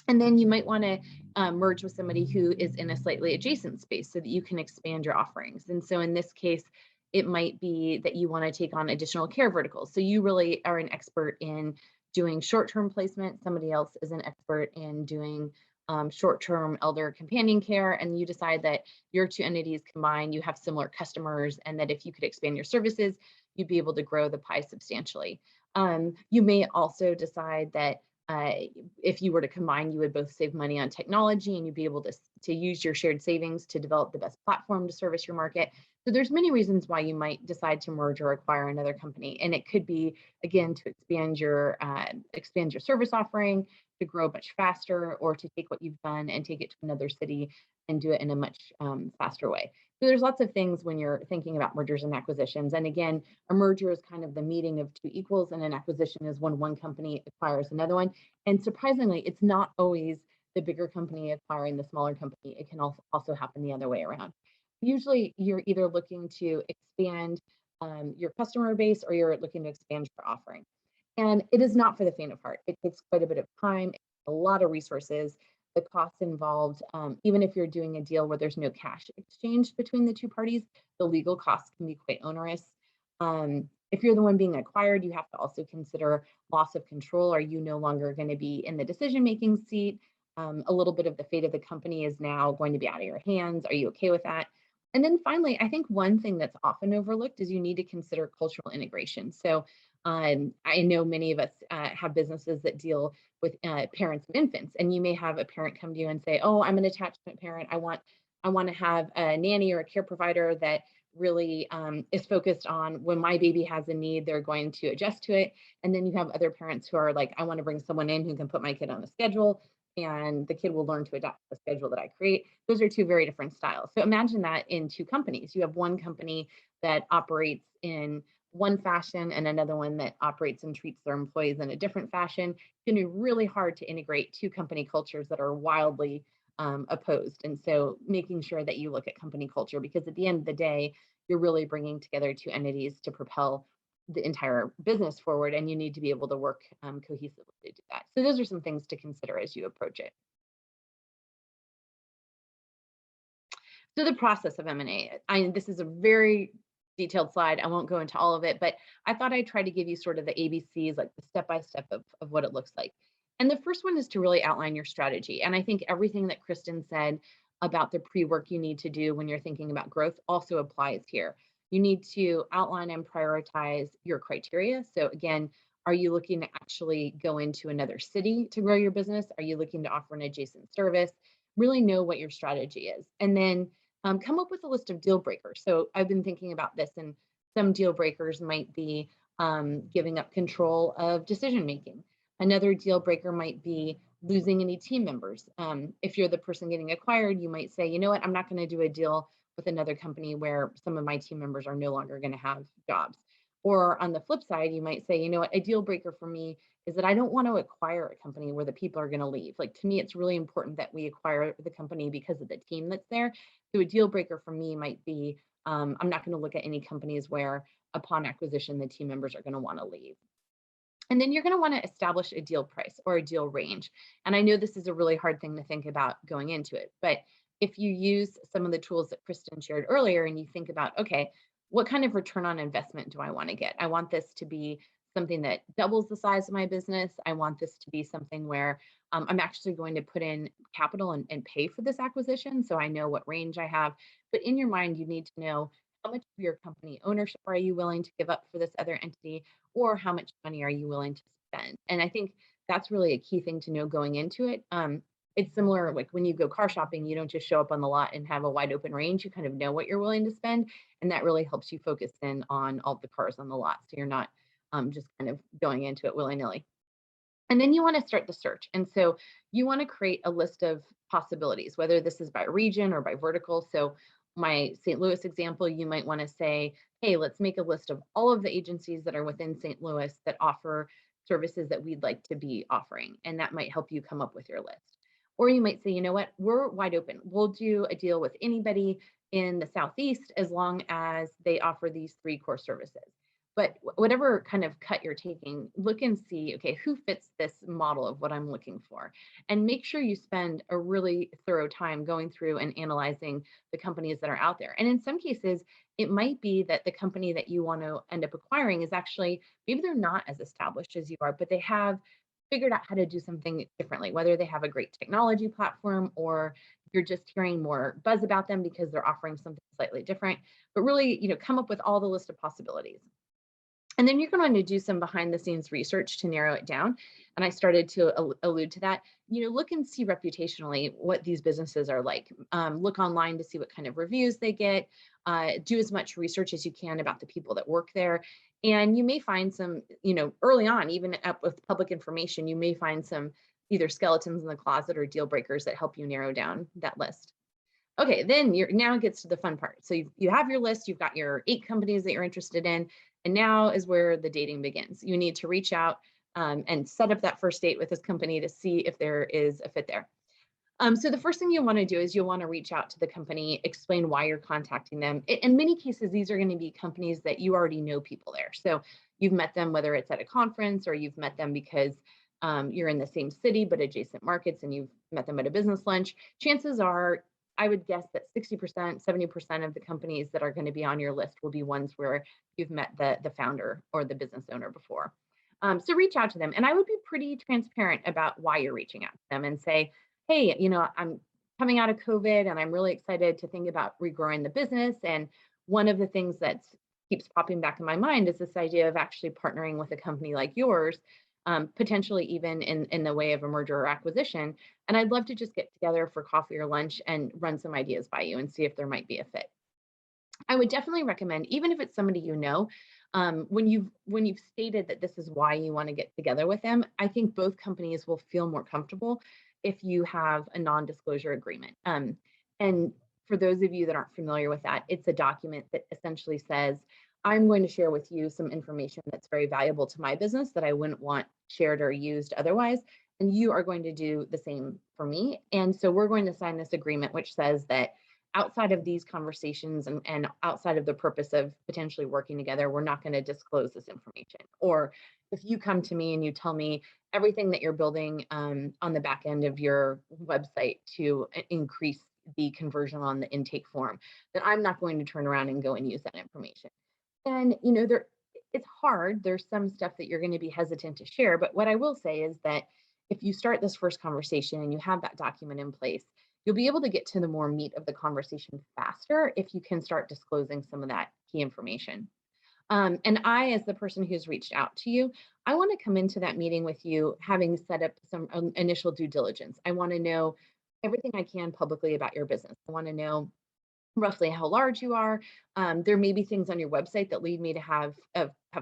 And then you might want to merge with somebody who is in a slightly adjacent space so that you can expand your offerings. And so in this case, it might be that you want to take on additional care verticals. So you really are an expert in doing short-term placement. Somebody else is an expert in doing short-term elder companion care, and you decide that your two entities combined, you have similar customers, and that if you could expand your services, you'd be able to grow the pie substantially. You may also decide that if you were to combine, you would both save money on technology and you'd be able to use your shared savings to develop the best platform to service your market. So there's many reasons why you might decide to merge or acquire another company. And it could be, again, to expand your service offering, to grow much faster, or to take what you've done and take it to another city and do it in a much faster way. So there's lots of things when you're thinking about mergers and acquisitions. And again, a merger is kind of the meeting of two equals, and an acquisition is when one company acquires another one. And surprisingly, it's not always the bigger company acquiring the smaller company. It can also happen the other way around. Usually you're either looking to expand your customer base or you're looking to expand your offering. And it is not for the faint of heart. It takes quite a bit of time, a lot of resources, the costs involved. Even if you're doing a deal where there's no cash exchange between the two parties, the legal costs can be quite onerous. If you're the one being acquired, you have to also consider loss of control. Are you no longer going to be in the decision-making seat? A little bit of the fate of the company is now going to be out of your hands. Are you okay with that? And then finally, I think one thing that's often overlooked is you need to consider cultural integration. So I know many of us have businesses that deal with parents of infants, and you may have a parent come to you and say, "Oh, I'm an attachment parent. I want to have a nanny or a care provider that really is focused on when my baby has a need, they're going to adjust to it. And then you have other parents who are like, I want to bring someone in who can put my kid on a schedule and the kid will learn to adapt the schedule that I create. Those are two very different styles. So imagine that in two companies. You have one company that operates in one fashion and another one that operates and treats their employees in a different fashion. It's going to be really hard to integrate two company cultures that are wildly opposed. And so making sure that you look at company culture, because at the end of the day, you're really bringing together two entities to propel the entire business forward, and you need to be able to work cohesively to do that. So those are some things to consider as you approach it. So the process of M&A, this is a very detailed slide. I won't go into all of it, but I thought I'd try to give you sort of the ABCs, like the step-by-step of what it looks like. And the first one is to really outline your strategy. And I think everything that Kristen said about the pre-work you need to do when you're thinking about growth also applies here. You need to outline and prioritize your criteria. So again, are you looking to actually go into another city to grow your business? Are you looking to offer an adjacent service? Really know what your strategy is. And then come up with a list of deal breakers. So I've been thinking about this, and some deal breakers might be giving up control of decision making. Another deal breaker might be losing any team members. If you're the person getting acquired, you might say, you know what, I'm not going to do a deal with another company where some of my team members are no longer going to have jobs. Or on the flip side, you might say, you know what, a deal breaker for me is that I don't want to acquire a company where the people are going to leave. Like, to me, it's really important that we acquire the company because of the team that's there. So a deal breaker for me might be, I'm not going to look at any companies where upon acquisition, the team members are going to want to leave. And then you're going to want to establish a deal price or a deal range. And I know this is a really hard thing to think about going into it, but if you use some of the tools that Kristen shared earlier and you think about, okay, what kind of return on investment do I want to get? I want this to be something that doubles the size of my business. I want this to be something where I'm actually going to put in capital and pay for this acquisition. So I know what range I have. But in your mind, you need to know, how much of your company ownership are you willing to give up for this other entity, or how much money are you willing to spend? And I think that's really a key thing to know going into it. It's similar, like when you go car shopping, you don't just show up on the lot and have a wide open range. You kind of know what you're willing to spend, and that really helps you focus in on all the cars on the lot, so you're not just kind of going into it willy-nilly. And then you want to start the search. And so you want to create a list of possibilities, whether this is by region or by vertical. So my St. Louis example, you might want to say, hey, let's make a list of all of the agencies that are within St. Louis that offer services that we'd like to be offering. And that might help you come up with your list. Or you might say, you know what, we're wide open. We'll do a deal with anybody in the Southeast as long as they offer these three core services. But whatever kind of cut you're taking, look and see, okay, who fits this model of what I'm looking for? And make sure you spend a really thorough time going through and analyzing the companies that are out there. And in some cases, it might be that the company that you want to end up acquiring is actually, maybe they're not as established as you are, but they have figured out how to do something differently, whether they have a great technology platform or you're just hearing more buzz about them because they're offering something slightly different. But really, come up with all the list of possibilities. And then you're going to do some behind the scenes research to narrow it down. And I started to allude to that. Look and see reputationally what these businesses are like. Look online to see what kind of reviews they get. Do as much research as you can about the people that work there. And you may find some, early on, even up with public information, you may find some either skeletons in the closet or deal breakers that help you narrow down that list. Okay, then now it gets to the fun part. So you have your list, you've got your 8 companies that you're interested in, and now is where the dating begins. You need to reach out and set up that first date with this company to see if there is a fit there. So the first thing you want to do is you'll want to reach out to the company, explain why you're contacting them. In many cases, these are going to be companies that you already know people there. So you've met them, whether it's at a conference or you've met them because you're in the same city but adjacent markets and you've met them at a business lunch. Chances are, I would guess that 60%, 70% of the companies that are going to be on your list will be ones where you've met the founder or the business owner before. So reach out to them. And I would be pretty transparent about why you're reaching out to them and say, hey, I'm coming out of COVID and I'm really excited to think about regrowing the business. And one of the things that keeps popping back in my mind is this idea of actually partnering with a company like yours, potentially even in the way of a merger or acquisition. And I'd love to just get together for coffee or lunch and run some ideas by you and see if there might be a fit. I would definitely recommend, even if it's somebody you know, when you've stated that this is why you want to get together with them, I think both companies will feel more comfortable if you have a non-disclosure agreement. And for those of you that aren't familiar with that, it's a document that essentially says, I'm going to share with you some information that's very valuable to my business that I wouldn't want shared or used otherwise. And you are going to do the same for me. And so we're going to sign this agreement, which says that outside of these conversations and outside of the purpose of potentially working together, we're not going to disclose this information. Or if you come to me and you tell me everything that you're building on the back end of your website to increase the conversion on the intake form, then I'm not going to turn around and go and use that information. And it's hard. There's some stuff that you're going to be hesitant to share, but what I will say is that if you start this first conversation and you have that document in place, you'll be able to get to the more meat of the conversation faster if you can start disclosing some of that key information. And I, as the person who's reached out to you, I want to come into that meeting with you having set up some initial due diligence. I want to know everything I can publicly about your business. I want to know roughly how large you are. There may be things on your website that lead me to have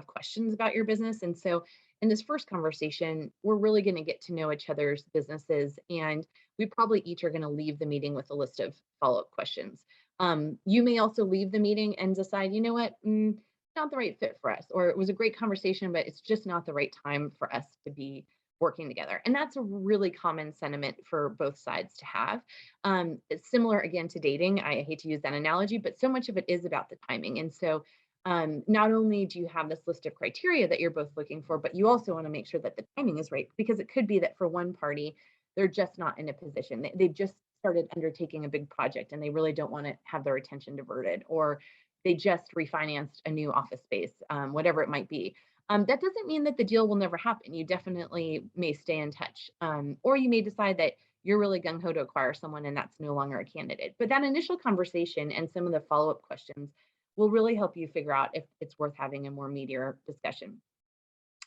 questions about your business. And so in this first conversation, we're really going to get to know each other's businesses, and we probably each are going to leave the meeting with a list of follow-up questions. You may also leave the meeting and decide, you know what, not the right fit for us, or it was a great conversation, but it's just not the right time for us to be working together. And that's a really common sentiment for both sides to have. It's similar again to dating. I hate to use that analogy, but so much of it is about the timing. And so not only do you have this list of criteria that you're both looking for, but you also want to make sure that the timing is right, because it could be that for one party, they're just not in a position. They just started undertaking a big project and they really don't want to have their attention diverted, or they just refinanced a new office space, whatever it might be. That doesn't mean that the deal will never happen. You definitely may stay in touch, or you may decide that you're really gung ho to acquire someone and that's no longer a candidate. But that initial conversation and some of the follow up questions will really help you figure out if it's worth having a more meatier discussion.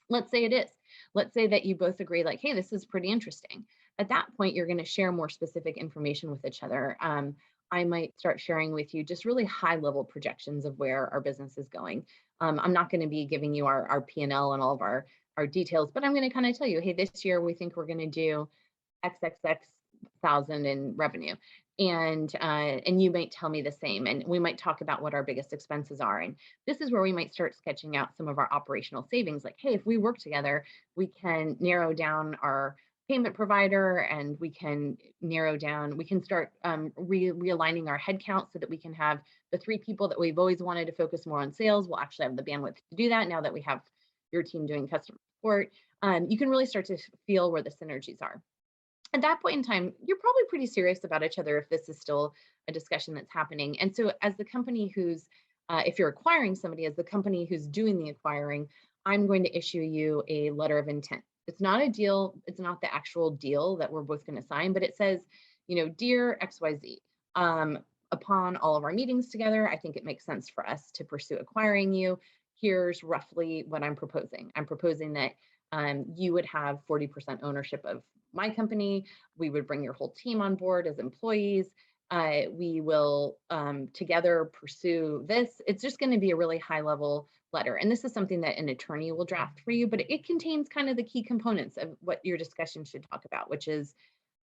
Let's say it is. Let's say that you both agree, like, hey, this is pretty interesting. At that point, you're going to share more specific information with each other. I might start sharing with you just really high level projections of where our business is going. I'm not going to be giving you our P&L and all of our details, but I'm going to kind of tell you, hey, this year we think we're going to do XXX thousand in revenue. And you might tell me the same, and we might talk about what our biggest expenses are. And this is where we might start sketching out some of our operational savings. Like, hey, if we work together, we can narrow down our payment provider, and we can start realigning our headcount so that we can have the 3 people that we've always wanted to focus more on sales. We'll actually have the bandwidth to do that now that we have your team doing customer support. You can really start to feel where the synergies are. At that point in time, you're probably pretty serious about each other if this is still a discussion that's happening. And so as the company if you're acquiring somebody, as the company who's doing the acquiring, I'm going to issue you a letter of intent. It's not a deal. It's not the actual deal that we're both going to sign, but it says, dear XYZ, upon all of our meetings together, I think it makes sense for us to pursue acquiring you. Here's roughly what I'm proposing. I'm proposing that you would have 40% ownership of my company. We would bring your whole team on board as employees. We will together pursue this. It's just going to be a really high level letter. And this is something that an attorney will draft for you, but it contains kind of the key components of what your discussion should talk about, which is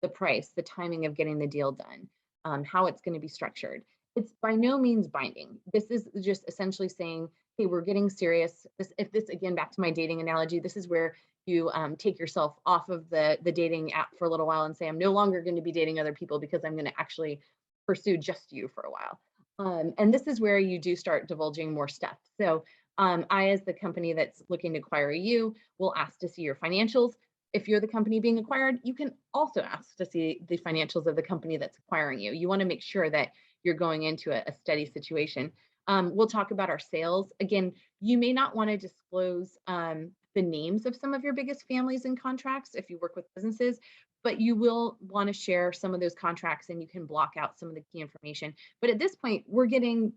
the price, the timing of getting the deal done, how it's going to be structured. It's by no means binding. This is just essentially saying, hey, we're getting serious. If this, again, back to my dating analogy, this is where you take yourself off of the dating app for a little while and say, I'm no longer going to be dating other people because I'm going to actually pursue just you for a while. And this is where you do start divulging more stuff. So I, as the company that's looking to acquire you, will ask to see your financials. If you're the company being acquired, you can also ask to see the financials of the company that's acquiring you. You want to make sure that you're going into a steady situation. We'll talk about our sales. Again, you may not want to disclose the names of some of your biggest families and contracts if you work with businesses, but you will want to share some of those contracts and you can block out some of the key information. But at this point, we're getting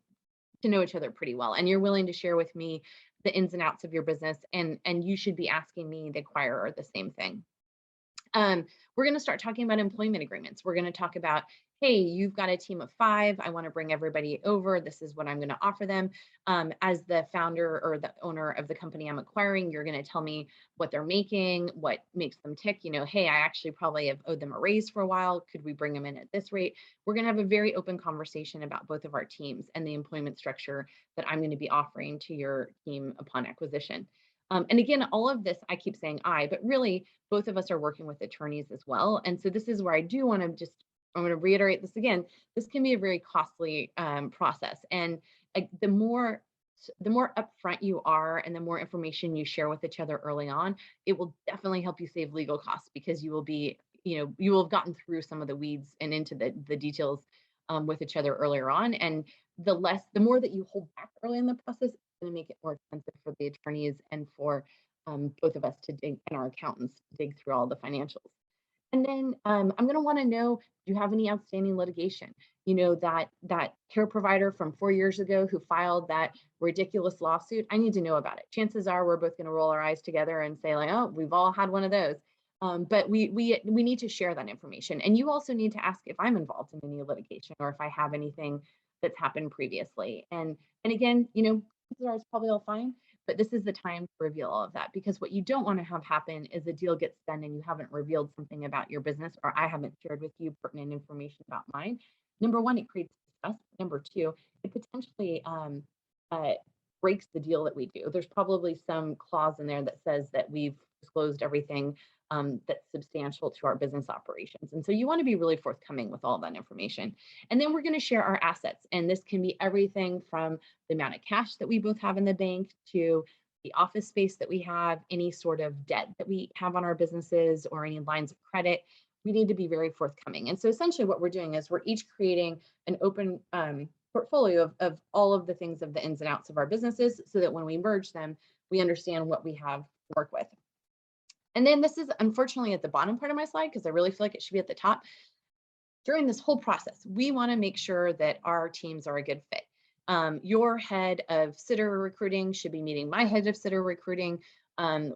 to know each other pretty well, and you're willing to share with me the ins and outs of your business, and you should be asking me, the acquirer, the same thing. We're going to start talking about employment agreements. We're going to talk about, hey, you've got a team of 5. I want to bring everybody over. This is what I'm going to offer them. As the founder or the owner of the company I'm acquiring, you're going to tell me what they're making, what makes them tick. Hey, I actually probably have owed them a raise for a while. Could we bring them in at this rate? We're going to have a very open conversation about both of our teams and the employment structure that I'm going to be offering to your team upon acquisition. And again, all of this, I keep saying but really both of us are working with attorneys as well. And so this is where I do want to I'm going to reiterate this again. This can be a very costly process. And the more upfront you are and the more information you share with each other early on, it will definitely help you save legal costs, because you will be, you will have gotten through some of the weeds and into the details with each other earlier on. And the more that you hold back early in the process, going to make it more expensive for the attorneys and for both of us to dig, and our accountants to dig through all the financials. And then I'm going to want to know, do you have any outstanding litigation? That care provider from 4 years ago who filed that ridiculous lawsuit, I need to know about it. Chances are we're both going to roll our eyes together and say like, oh, we've all had one of those. But we need to share that information. And you also need to ask if I'm involved in any litigation or if I have anything that's happened previously. And again, chances are it's probably all fine, but this is the time to reveal all of that, because what you don't want to have happen is a deal gets done and you haven't revealed something about your business, or I haven't shared with you pertinent information about mine. Number one, it creates disgust. Number two, it potentially uh, breaks the deal that we do. There's probably some clause in there that says that we've disclosed everything that's substantial to our business operations. And so you want to be really forthcoming with all that information. And then we're going to share our assets. And this can be everything from the amount of cash that we both have in the bank to the office space that we have, any sort of debt that we have on our businesses or any lines of credit. We need to be very forthcoming. And so essentially what we're doing is we're each creating an open portfolio of all of the things of the ins and outs of our businesses, so that when we merge them, we understand what we have to work with. And then this is unfortunately at the bottom part of my slide, because I really feel like it should be at the top. During this whole process, we want to make sure that our teams are a good fit. Your head of sitter recruiting should be meeting my head of sitter recruiting.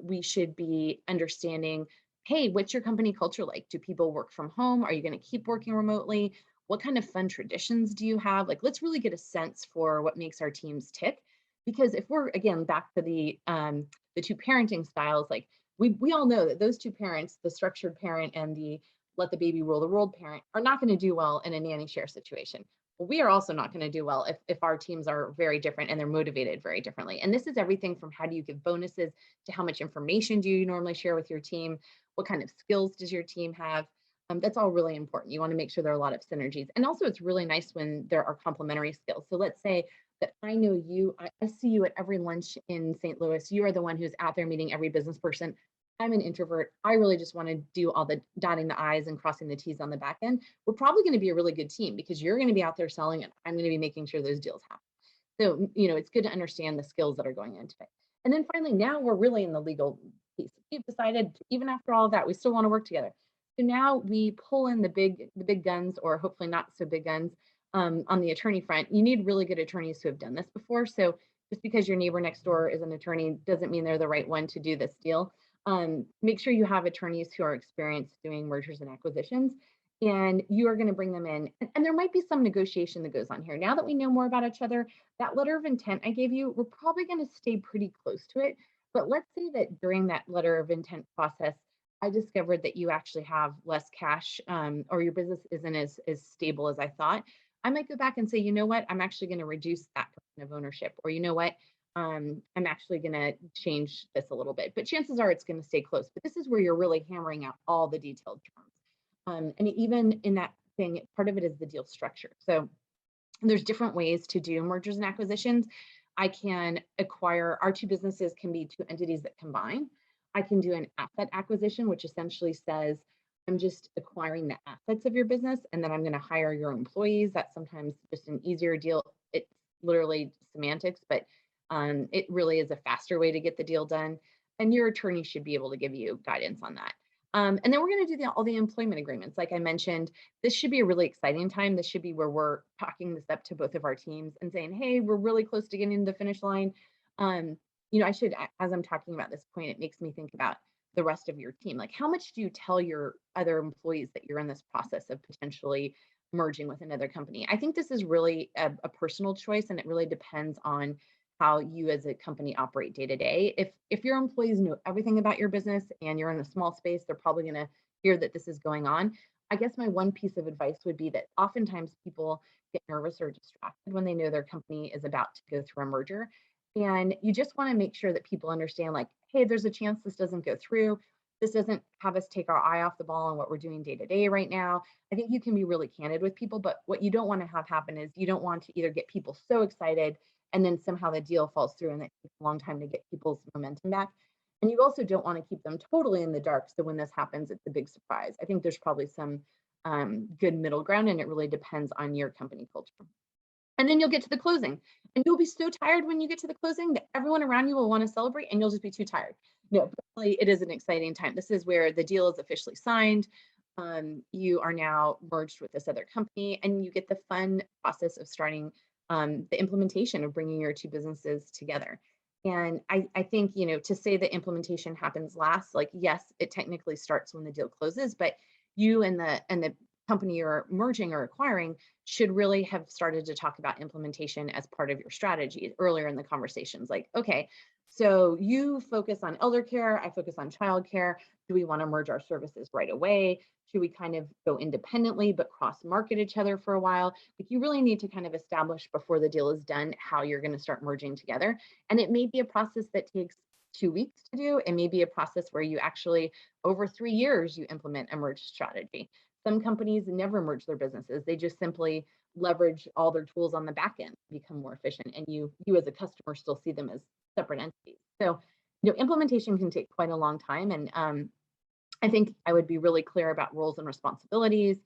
We should be understanding, hey, what's your company culture like? Do people work from home? Are you going to keep working remotely? What kind of fun traditions do you have? Like, let's really get a sense for what makes our teams tick. Because if we're, again, back to the 2 parenting styles, like we all know that those 2 parents, the structured parent and the let the baby rule the world parent, are not going to do well in a nanny share situation. Well, we are also not going to do well if our teams are very different and they're motivated very differently. And this is everything from how do you give bonuses to how much information do you normally share with your team? What kind of skills does your team have? That's all really important. You want to make sure there are a lot of synergies. And also it's really nice when there are complementary skills. So let's say that I know you, I see you at every lunch in St. Louis. You are the one who's out there meeting every business person. I'm an introvert. I really just want to do all the dotting the I's and crossing the T's on the back end. We're probably going to be a really good team, because you're going to be out there selling and I'm going to be making sure those deals happen. So, it's good to understand the skills that are going into it. And then finally, now we're really in the legal piece. We've decided, even after all of that, we still want to work together. So now we pull in the big guns, or hopefully not so big guns, on the attorney front. You need really good attorneys who have done this before. So just because your neighbor next door is an attorney doesn't mean they're the right one to do this deal. Make sure you have attorneys who are experienced doing mergers and acquisitions, and you are going to bring them in. And there might be some negotiation that goes on here. Now that we know more about each other, that letter of intent I gave you, we're probably going to stay pretty close to it. But let's say that during that letter of intent process, I discovered that you actually have less cash, or your business isn't as stable as I thought. I might go back and say, you know what, I'm actually going to reduce that kind of ownership, or you know what, I'm actually going to change this a little bit. But chances are it's going to stay close. But this is where you're really hammering out all the detailed terms. And even in that thing, part of it is the deal structure. So there's different ways to do mergers and acquisitions. I can acquire, our 2 businesses can be 2 entities that combine. I can do an asset acquisition, which essentially says, I'm just acquiring the assets of your business, and then I'm going to hire your employees. That's sometimes just an easier deal. It's literally semantics, but it really is a faster way to get the deal done. And your attorney should be able to give you guidance on that. And then we're going to do all the employment agreements. Like I mentioned, this should be a really exciting time. This should be where we're talking this up to both of our teams and saying, hey, we're really close to getting to the finish line. I should, as I'm talking about this point, it makes me think about the rest of your team? Like, how much do you tell your other employees that you're in this process of potentially merging with another company? I think this is really a personal choice, and it really depends on how you as a company operate day to day. If your employees know everything about your business and you're in a small space, they're probably going to hear that this is going on. I guess my one piece of advice would be that oftentimes people get nervous or distracted when they know their company is about to go through a merger. And you just want to make sure that people understand, like, hey, there's a chance this doesn't go through. This doesn't have us take our eye off the ball on what we're doing day to day right now. I think you can be really candid with people, but what you don't want to have happen is you don't want to either get people so excited and then somehow the deal falls through and it takes a long time to get people's momentum back. And you also don't want to keep them totally in the dark. So when this happens, it's a big surprise. I think there's probably some good middle ground, and it really depends on your company culture. And then you'll get to the closing, and you'll be so tired when you get to the closing that everyone around you will want to celebrate, and you'll just be too tired. No, really, it is an exciting time. This is where the deal is officially signed. You are now merged with this other company, and you get the fun process of starting the implementation of bringing your two businesses together. And I think, to say that implementation happens last, like, yes, it technically starts when the deal closes, but you and the company you're merging or acquiring should really have started to talk about implementation as part of your strategy earlier in the conversations. Like, okay, so you focus on elder care, I focus on childcare. Do we want to merge our services right away? Should we kind of go independently but cross market each other for a while? Like, you really need to kind of establish before the deal is done how you're going to start merging together. And it may be a process that takes 2 weeks to do. It may be a process where you actually, over 3 years, you implement a merge strategy. Some companies never merge their businesses. They just simply leverage all their tools on the back end to become more efficient. And you as a customer still see them as separate entities. So, implementation can take quite a long time. And I think I would be really clear about roles and responsibilities,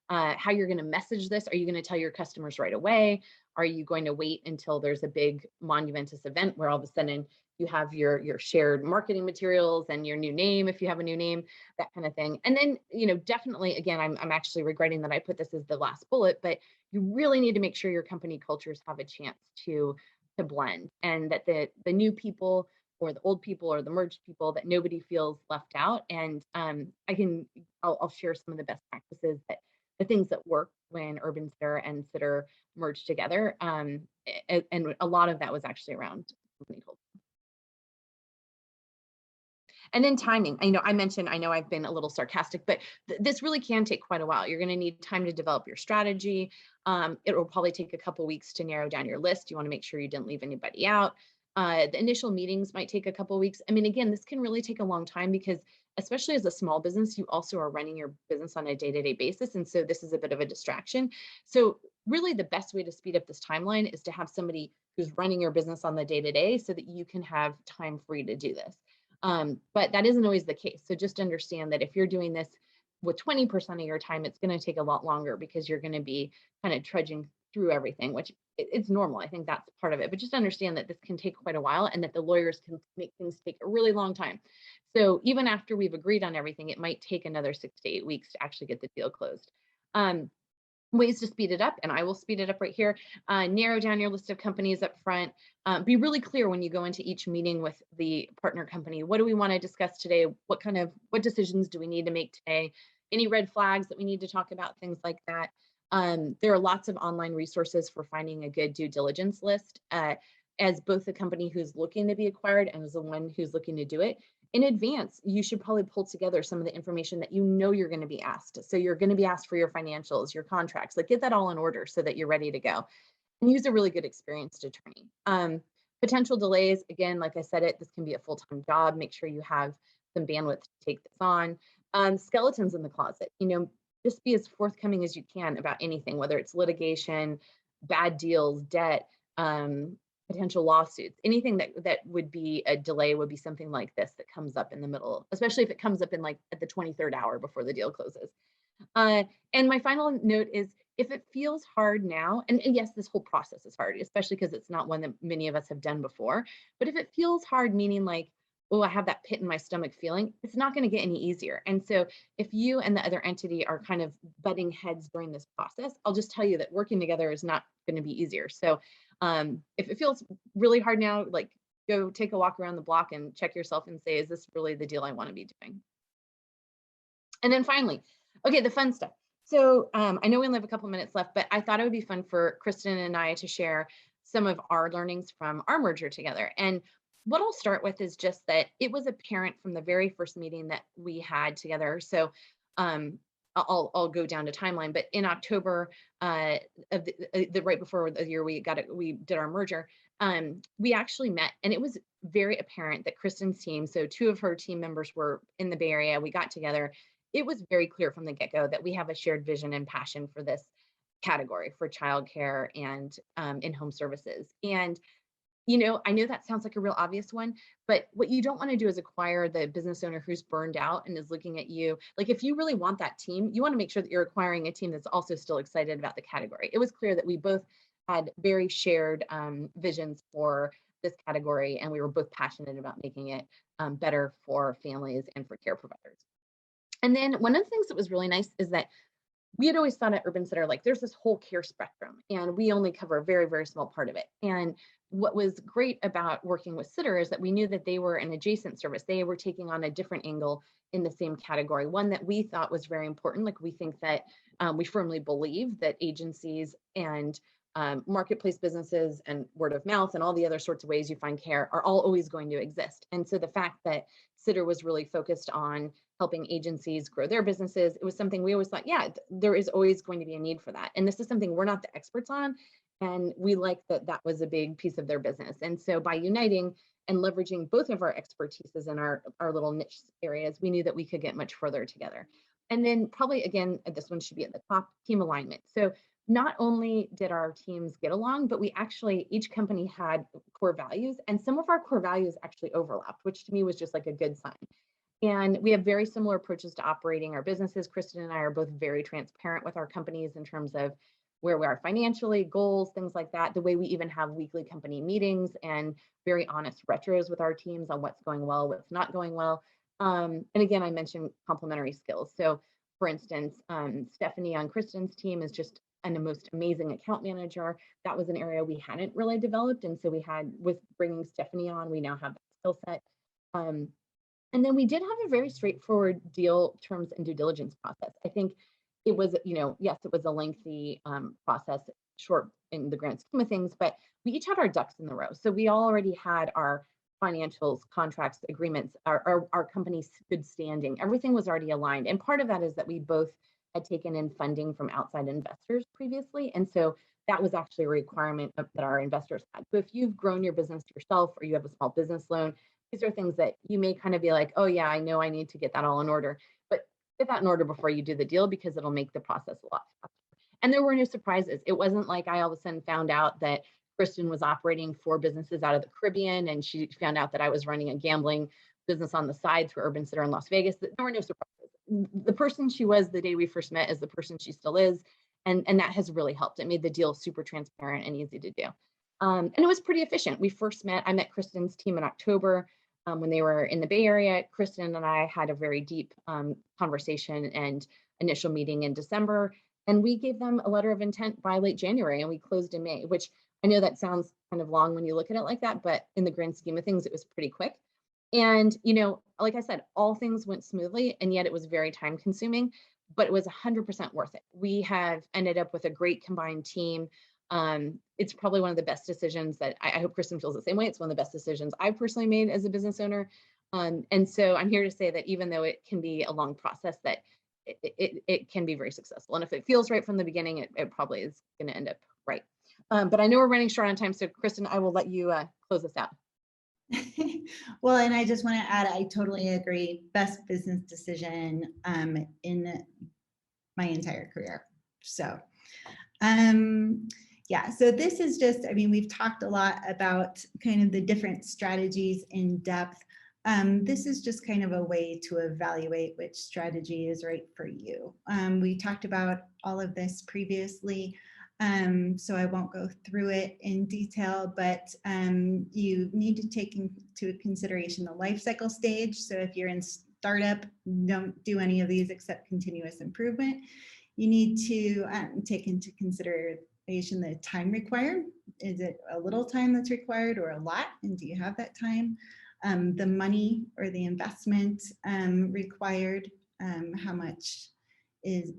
how you're going to message this. Are you going to tell your customers right away? Are you going to wait until there's a big monumentous event where all of a sudden you have your shared marketing materials and your new name, if you have a new name, that kind of thing? And then, definitely, again, I'm actually regretting that I put this as the last bullet, but you really need to make sure your company cultures have a chance to blend, and that the new people or the old people or the merged people, that nobody feels left out. And I'll share some of the best practices, that the things that work when UrbanSitter and Sitter merged together. And a lot of that was actually around company culture. And then timing. I know I've been a little sarcastic, but this really can take quite a while. You're going to need time to develop your strategy. It will probably take a couple weeks to narrow down your list. You want to make sure you didn't leave anybody out. The initial meetings might take a couple weeks. I mean, again, this can really take a long time because, especially as a small business, you also are running your business on a day-to-day basis. And so this is a bit of a distraction. So really the best way to speed up this timeline is to have somebody who's running your business on the day-to-day so that you can have time free to do this. But that isn't always the case. So just understand that if you're doing this with 20% of your time, it's going to take a lot longer because you're going to be kind of trudging through everything, which it's normal. I think that's part of it. But just understand that this can take quite a while, and that the lawyers can make things take a really long time. So even after we've agreed on everything, it might take another 6 to 8 weeks to actually get the deal closed. Ways to speed it up, and I will speed it up right here. Narrow down your list of companies up front. Be really clear when you go into each meeting with the partner company. What do we want to discuss today? What decisions do we need to make today? Any red flags that we need to talk about? Things like that. There are lots of online resources for finding a good due diligence list. As both the company who's looking to be acquired and as the one who's looking to do it, in advance, you should probably pull together some of the information that you're going to be asked. So you're going to be asked for your financials, your contracts, like get that all in order so that you're ready to go. And use a really good experienced attorney. Potential delays, again, like I said, this can be a full-time job. Make sure you have some bandwidth to take this on. Skeletons in the closet, just be as forthcoming as you can about anything, whether it's litigation, bad deals, debt, potential lawsuits. Anything that would be a delay would be something like this that comes up in the middle, especially if it comes up in like at the 23rd hour before the deal closes. And my final note is, if it feels hard now, and yes, this whole process is hard, especially because it's not one that many of us have done before, but if it feels hard, meaning like, oh, I have that pit in my stomach feeling, it's not going to get any easier. And so if you and the other entity are kind of butting heads during this process, I'll just tell you that working together is not going to be easier. So if it feels really hard now, like, go take a walk around the block and check yourself and say, is this really the deal I want to be doing? And then finally, okay, the fun stuff. So I know we only have a couple minutes left, but I thought it would be fun for Kristen and I to share some of our learnings from our merger together. And what I'll start with is just that it was apparent from the very first meeting that we had together. So I'll go down to timeline, but in October of the right before the year we did our merger, we actually met, and it was very apparent that Kristen's team, so two of her team members were in the Bay Area. We got together. It was very clear from the get-go that we have a shared vision and passion for this category, for childcare and in-home services. And I know that sounds like a real obvious one, but what you don't want to do is acquire the business owner who's burned out and is looking at you. Like, if you really want that team, you want to make sure that you're acquiring a team that's also still excited about the category. It was clear that we both had very shared visions for this category, and we were both passionate about making it better for families and for care providers. And then one of the things that was really nice is that we had always thought at UrbanSitter, like, there's this whole care spectrum, and we only cover a very, very small part of it. And what was great about working with Sitter is that we knew that they were an adjacent service. They were taking on a different angle in the same category, one that we thought was very important. Like, we think that we firmly believe that agencies and marketplace businesses and word of mouth and all the other sorts of ways you find care are all always going to exist. And so the fact that Sitter was really focused on helping agencies grow their businesses, it was something we always thought, yeah, there is always going to be a need for that. And this is something we're not the experts on. And we like that that was a big piece of their business. And so by uniting and leveraging both of our expertises in our little niche areas, we knew that we could get much further together. And then probably, again, this one should be at the top, team alignment. So not only did our teams get along, but we actually, each company had core values, and some of our core values actually overlapped, which to me was just like a good sign. And we have very similar approaches to operating our businesses. Kristen and I are both very transparent with our companies in terms of where we are financially, goals, things like that. The way we even have weekly company meetings and very honest retros with our teams on what's going well, what's not going well. And again, I mentioned complementary skills. So for instance, Stephanie on Kristen's team is just the most amazing account manager. That was an area we hadn't really developed. And so we had, with bringing Stephanie on, we now have that skill set. And then we did have a very straightforward deal terms and due diligence process. I think it was, yes, it was a lengthy process, short in the grand scheme of things, but we each had our ducks in the row. So we already had our financials, contracts, agreements, our company's good standing. Everything was already aligned. And part of that is that we both had taken in funding from outside investors previously. And so that was actually a requirement that our investors had. So if you've grown your business yourself or you have a small business loan, these are things that you may kind of be like, oh yeah, I know I need to get that all in order, but get that in order before you do the deal, because it'll make the process a lot faster. And there were no surprises. It wasn't like I all of a sudden found out that Kristen was operating 4 businesses out of the Caribbean, and she found out that I was running a gambling business on the side through UrbanSitter in Las Vegas. There were no surprises. The person she was the day we first met is the person she still is. And that has really helped. It made the deal super transparent and easy to do. And it was pretty efficient. I met Kristen's team in October. When they were in the Bay Area. Kristen and I had a very deep conversation and initial meeting in December, and we gave them a letter of intent by late January, and we closed in May, which I know that sounds kind of long when you look at it like that, but in the grand scheme of things, it was pretty quick. And, like I said, all things went smoothly, and yet it was very time consuming, but it was 100% worth it. We have ended up with a great combined team. It's probably one of the best decisions that I hope Kristen feels the same way. It's one of the best decisions I've personally made as a business owner. And so I'm here to say that even though it can be a long process, that it can be very successful. And if it feels right from the beginning, it probably is going to end up right. But I know we're running short on time. So Kristen, I will let you close us out. Well, and I just want to add, I totally agree. Best business decision in my entire career. So, yeah, so this is just, we've talked a lot about kind of the different strategies in depth. This is just kind of a way to evaluate which strategy is right for you. We talked about all of this previously, so I won't go through it in detail, but you need to take into consideration the life cycle stage. So if you're in startup, don't do any of these except continuous improvement. You need to take into the time required. Is it a little time that's required or a lot? And do you have that time? The money or the investment required, how much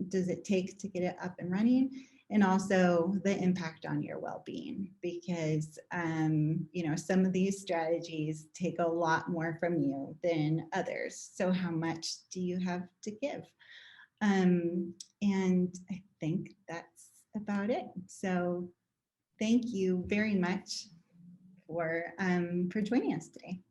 does it take to get it up and running? And also the impact on your well-being, because some of these strategies take a lot more from you than others. So how much do you have to give? And I think that's about it. So thank you very much for joining us today.